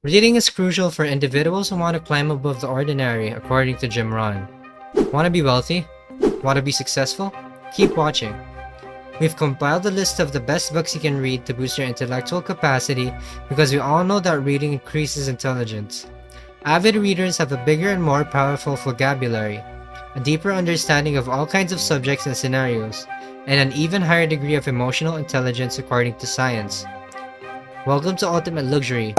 Reading is crucial for individuals who want to climb above the ordinary, according to Jim Rohn. Want to be wealthy? Want to be successful? Keep watching. We've compiled a list of the best books you can read to boost your intellectual capacity because we all know that reading increases intelligence. Avid readers have a bigger and more powerful vocabulary, a deeper understanding of all kinds of subjects and scenarios, and an even higher degree of emotional intelligence according to science. Welcome to Ultimate Luxury.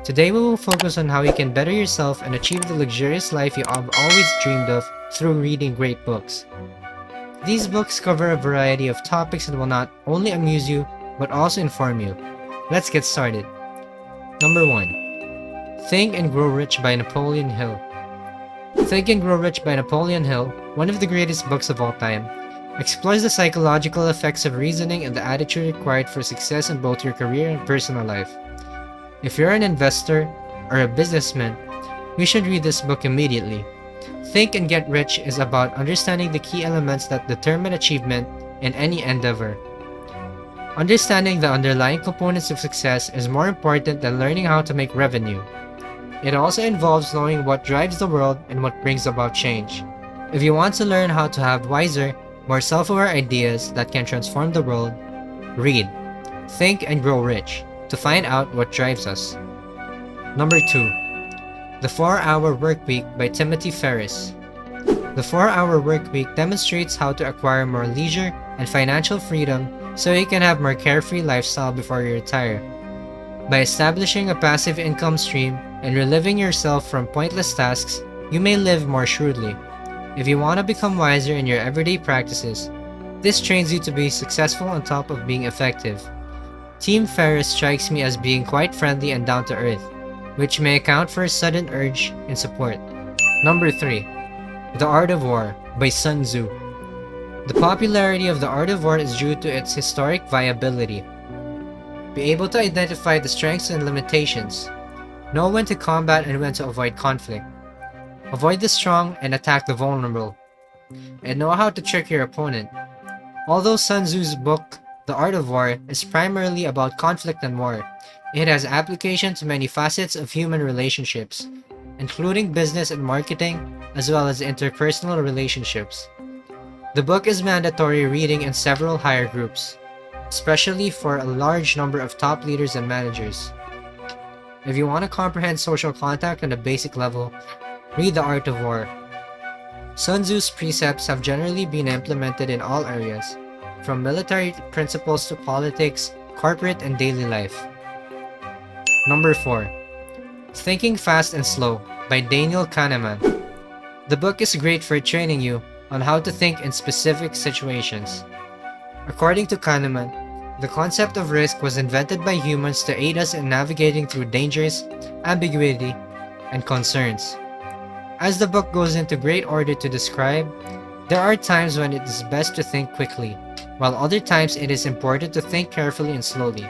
Today we will focus on how you can better yourself and achieve the luxurious life you have always dreamed of through reading great books. These books cover a variety of topics that will not only amuse you, but also inform you. Let's get started. Number 1. Think and Grow Rich by Napoleon Hill. Think and Grow Rich by Napoleon Hill, one of the greatest books of all time, explores the psychological effects of reasoning and the attitude required for success in both your career and personal life. If you're an investor or a businessman, you should read this book immediately. Think and Get Rich is about understanding the key elements that determine achievement in any endeavor. Understanding the underlying components of success is more important than learning how to make revenue. It also involves knowing what drives the world and what brings about change. If you want to learn how to have wiser, more self-aware ideas that can transform the world, read Think and Grow Rich to find out what drives us. Number 2. The 4-Hour Workweek by Timothy Ferriss. The 4-Hour Workweek demonstrates how to acquire more leisure and financial freedom so you can have more carefree lifestyle before you retire. By establishing a passive income stream and relieving yourself from pointless tasks, you may live more shrewdly. If you want to become wiser in your everyday practices, this trains you to be successful on top of being effective. Team Ferriss strikes me as being quite friendly and down to earth, which may account for a sudden urge in support. Number 3. The Art of War by Sun Tzu. The popularity of The Art of War is due to its historic viability. Be able to identify the strengths and limitations. Know when to combat and when to avoid conflict. Avoid the strong and attack the vulnerable. And know how to trick your opponent. Although Sun Tzu's book, The Art of War, is primarily about conflict and war, it has application to many facets of human relationships, including business and marketing, as well as interpersonal relationships. The book is mandatory reading in several higher groups, especially for a large number of top leaders and managers. If you want to comprehend social contact on a basic level, read The Art of War. Sun Tzu's precepts have generally been implemented in all areas, from military principles to politics, corporate, and daily life. Number 4. Thinking Fast and Slow by Daniel Kahneman. The book is great for training you on how to think in specific situations. According to Kahneman, the concept of risk was invented by humans to aid us in navigating through dangers, ambiguity, and concerns. As the book goes into great order to describe, there are times when it is best to think quickly, while other times it is important to think carefully and slowly.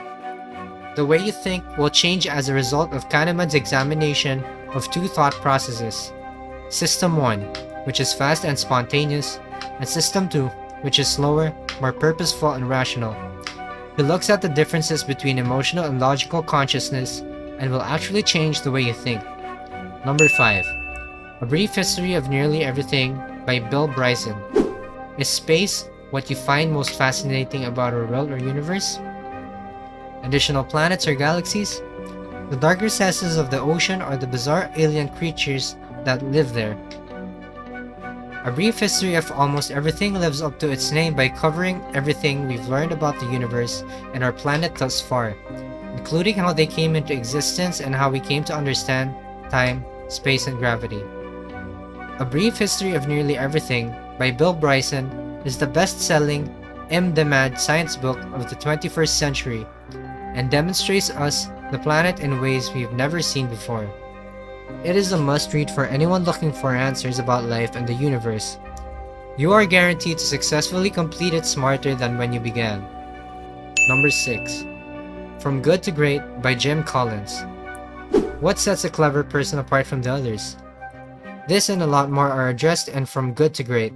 The way you think will change as a result of Kahneman's examination of 2 thought processes. System 1, which is fast and spontaneous, and System 2, which is slower, more purposeful and rational. He looks at the differences between emotional and logical consciousness and will actually change the way you think. Number 5. A Brief History of Nearly Everything by Bill Bryson. Is space what you find most fascinating about our world or universe? Additional planets or galaxies? The dark recesses of the ocean or the bizarre alien creatures that live there? A Brief History of Almost Everything lives up to its name by covering everything we've learned about the universe and our planet thus far, including how they came into existence and how we came to understand time, space, and gravity. A Brief History of Nearly Everything by Bill Bryson is the best-selling, in-demand science book of the 21st century and demonstrates us the planet in ways we've never seen before. It is a must-read for anyone looking for answers about life and the universe. You are guaranteed to successfully complete it smarter than when you began. Number 6. From Good to Great by Jim Collins. What sets a clever person apart from the others? This and a lot more are addressed in From Good to Great.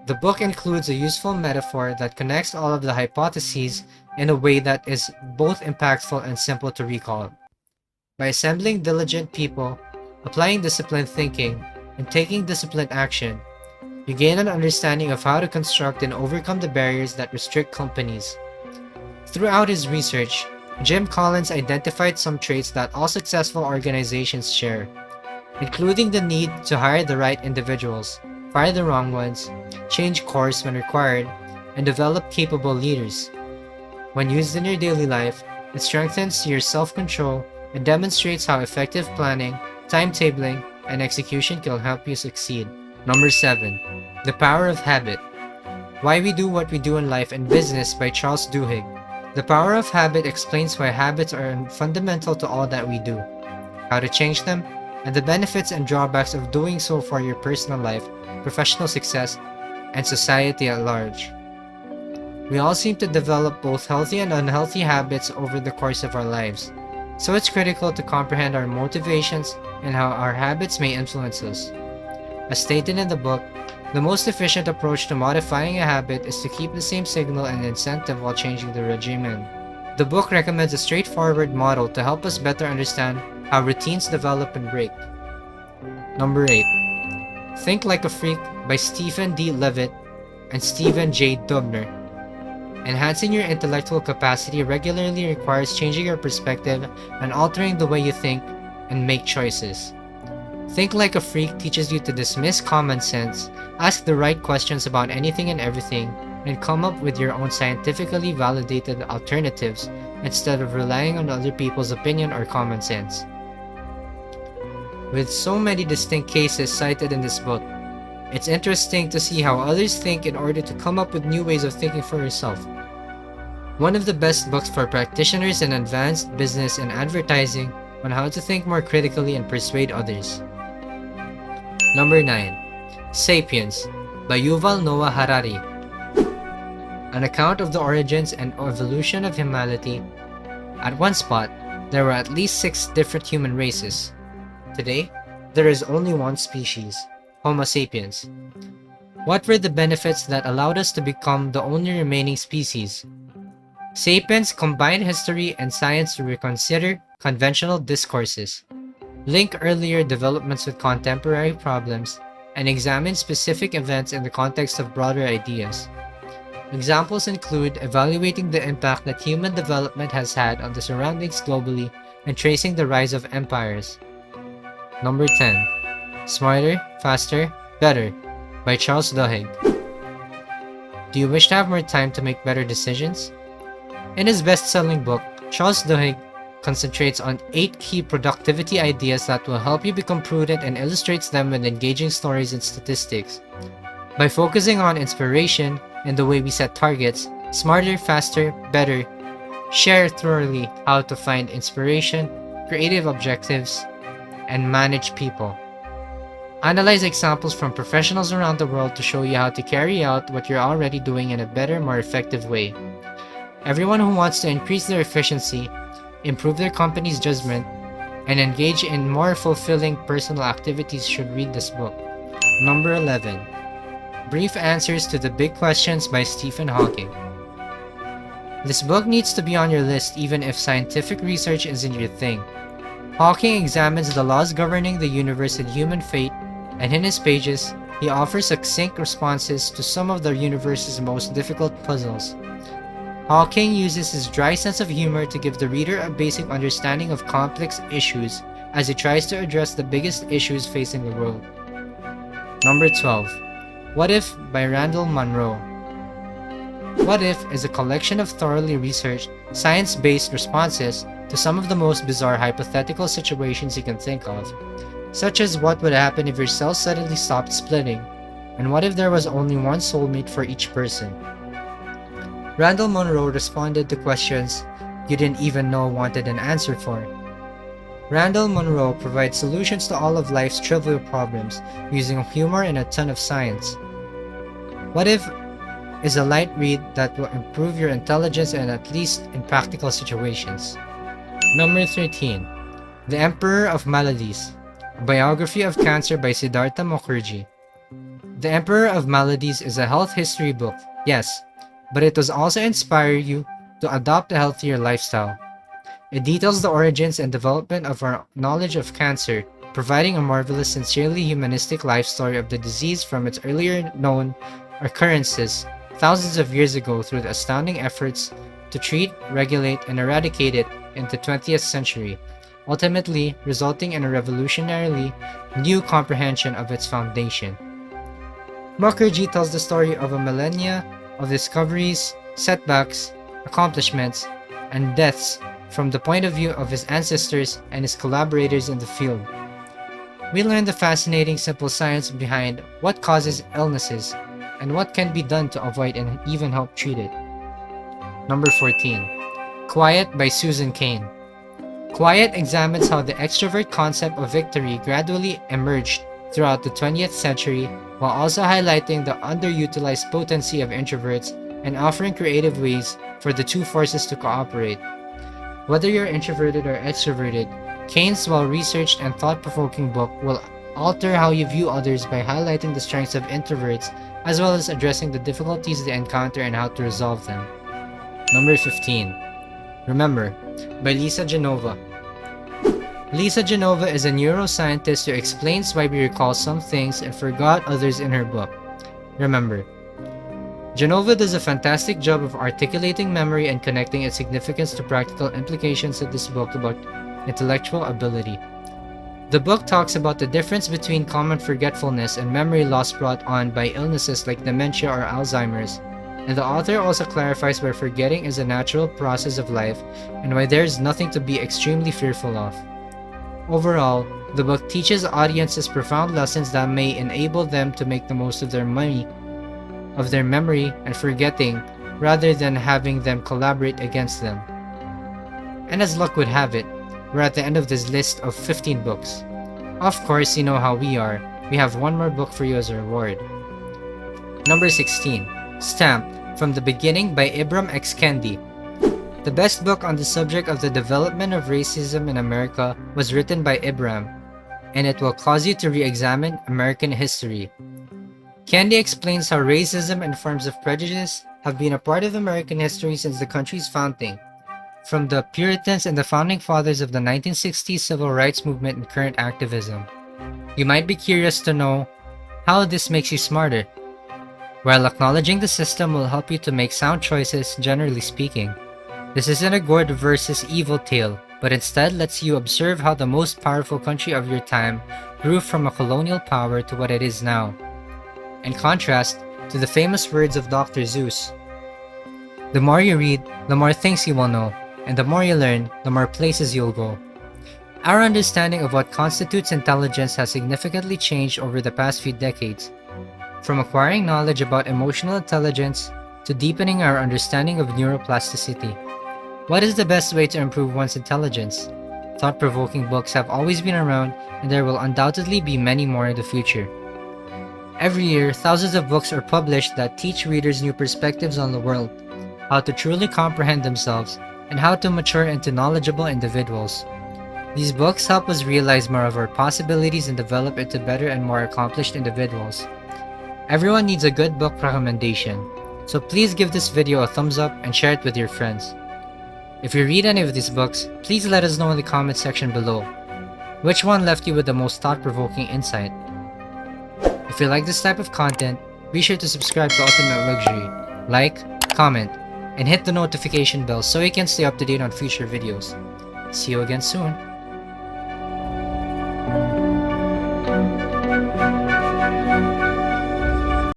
The book includes a useful metaphor that connects all of the hypotheses in a way that is both impactful and simple to recall. By assembling diligent people, applying disciplined thinking, and taking disciplined action, you gain an understanding of how to construct and overcome the barriers that restrict companies. Throughout his research, Jim Collins identified some traits that all successful organizations share, including the need to hire the right individuals, fire the wrong ones, change course when required, and develop capable leaders. When used in your daily life, it strengthens your self-control and demonstrates how effective planning, timetabling, and execution can help you succeed. Number 7. The Power of Habit. Why We Do What We Do in Life and Business by Charles Duhigg. The Power of Habit explains why habits are fundamental to all that we do, how to change them, and the benefits and drawbacks of doing so for your personal life, professional success, and society at large. We all seem to develop both healthy and unhealthy habits over the course of our lives, so it's critical to comprehend our motivations and how our habits may influence us. As stated in the book, the most efficient approach to modifying a habit is to keep the same signal and incentive while changing the regimen. The book recommends a straightforward model to help us better understand how routines develop and break. Number 8. Think Like a Freak by Stephen D. Levitt and Stephen J. Dubner. Enhancing your intellectual capacity regularly requires changing your perspective and altering the way you think and make choices. Think Like a Freak teaches you to dismiss common sense, ask the right questions about anything and everything, and come up with your own scientifically validated alternatives instead of relying on other people's opinion or common sense. With so many distinct cases cited in this book, it's interesting to see how others think in order to come up with new ways of thinking for yourself. One of the best books for practitioners in advanced business and advertising on how to think more critically and persuade others. Number 9. Sapiens by Yuval Noah Harari. An account of the origins and evolution of humanity. At one spot, there were at least 6 different human races. Today, there is only one species, Homo sapiens. What were the benefits that allowed us to become the only remaining species? Sapiens combined history and science to reconsider conventional discourses, link earlier developments with contemporary problems, and examine specific events in the context of broader ideas. Examples include evaluating the impact that human development has had on the surroundings globally and tracing the rise of empires. Number 10. Smarter, Faster, Better by Charles Duhigg. Do you wish to have more time to make better decisions? In his best-selling book, Charles Duhigg concentrates on 8 key productivity ideas that will help you become prudent and illustrates them with engaging stories and statistics. By focusing on inspiration and the way we set targets, Smarter, Faster, Better share thoroughly how to find inspiration, creative objectives, and manage people. Analyze examples from professionals around the world to show you how to carry out what you're already doing in a better, more effective way. Everyone who wants to increase their efficiency, improve their company's judgment, and engage in more fulfilling personal activities should read this book. Number 11. Brief Answers to the Big Questions by Stephen Hawking. This book needs to be on your list even if scientific research isn't your thing. Hawking examines the laws governing the universe and human fate, and in his pages, he offers succinct responses to some of the universe's most difficult puzzles. Hawking uses his dry sense of humor to give the reader a basic understanding of complex issues as he tries to address the biggest issues facing the world. Number 12. What If by Randall Munroe. What If is a collection of thoroughly researched, science-based responses to some of the most bizarre hypothetical situations you can think of, such as what would happen if your cells suddenly stopped splitting, and what if there was only one soulmate for each person. Randall Munroe responded to questions you didn't even know wanted an answer for. Randall Munroe provides solutions to all of life's trivial problems using humor and a ton of science. What If is a light read that will improve your intelligence and at least in practical situations. Number 13. The Emperor of Maladies, a biography of cancer by SIDDHARTHA MUKHERJEE. The Emperor of Maladies is a health history book, yes, but it will also inspire you to adopt a healthier lifestyle. It details the origins and development of our knowledge of cancer, providing a marvelous, sincerely humanistic life story of the disease from its earlier known occurrences thousands of years ago through the astounding efforts to treat, regulate, and eradicate it in the 20th century, ultimately resulting in a revolutionarily new comprehension of its foundation. Mukherjee tells the story of a millennia of discoveries, setbacks, accomplishments, and deaths from the point of view of his ancestors and his collaborators in the field. We learn the fascinating simple science behind what causes illnesses and what can be done to avoid and even help treat it. Number 14. Quiet by Susan Cain. Quiet examines how the extrovert concept of victory gradually emerged throughout the 20th century while also highlighting the underutilized potency of introverts and offering creative ways for the two forces to cooperate. Whether you're introverted or extroverted, Cain's well-researched and thought-provoking book will alter how you view others by highlighting the strengths of introverts as well as addressing the difficulties they encounter and how to resolve them. Number 15. Remember, by Lisa Genova. Lisa Genova is a neuroscientist who explains why we recall some things and forgot others in her book, Remember. Genova does a fantastic job of articulating memory and connecting its significance to practical implications of this book about intellectual ability. The book talks about the difference between common forgetfulness and memory loss brought on by illnesses like dementia or Alzheimer's, and the author also clarifies why forgetting is a natural process of life and why there is nothing to be extremely fearful of. Overall, the book teaches audiences profound lessons that may enable them to make the most of their memory and forgetting rather than having them collaborate against them. And as luck would have it, we're at the end of this list of 15 books. Of course, you know how we are. We have one more book for you as a reward. Number 16. Stamp, From the Beginning by Ibram X. Kendi. The best book on the subject of the development of racism in America was written by Ibram, and it will cause you to re-examine American history. Kendi explains how racism and forms of prejudice have been a part of American history since the country's founding, from the Puritans and the founding fathers of the 1960s civil rights movement and current activism. You might be curious to know how this makes you smarter. While acknowledging the system will help you to make sound choices, generally speaking, this isn't a good versus evil tale, but instead lets you observe how the most powerful country of your time grew from a colonial power to what it is now. In contrast to the famous words of Dr. Seuss, the more you read, the more things you will know, and the more you learn, the more places you'll go. Our understanding of what constitutes intelligence has significantly changed over the past few decades, from acquiring knowledge about emotional intelligence to deepening our understanding of neuroplasticity. What is the best way to improve one's intelligence? Thought-provoking books have always been around, and there will undoubtedly be many more in the future. Every year, thousands of books are published that teach readers new perspectives on the world, how to truly comprehend themselves, and how to mature into knowledgeable individuals. These books help us realize more of our possibilities and develop into better and more accomplished individuals. Everyone needs a good book recommendation, so please give this video a thumbs up and share it with your friends. If you read any of these books, please let us know in the comment section below. Which one left you with the most thought-provoking insight? If you like this type of content, be sure to subscribe to Ultimate Luxury, like, comment, and hit the notification bell so you can stay up to date on future videos. See you again soon.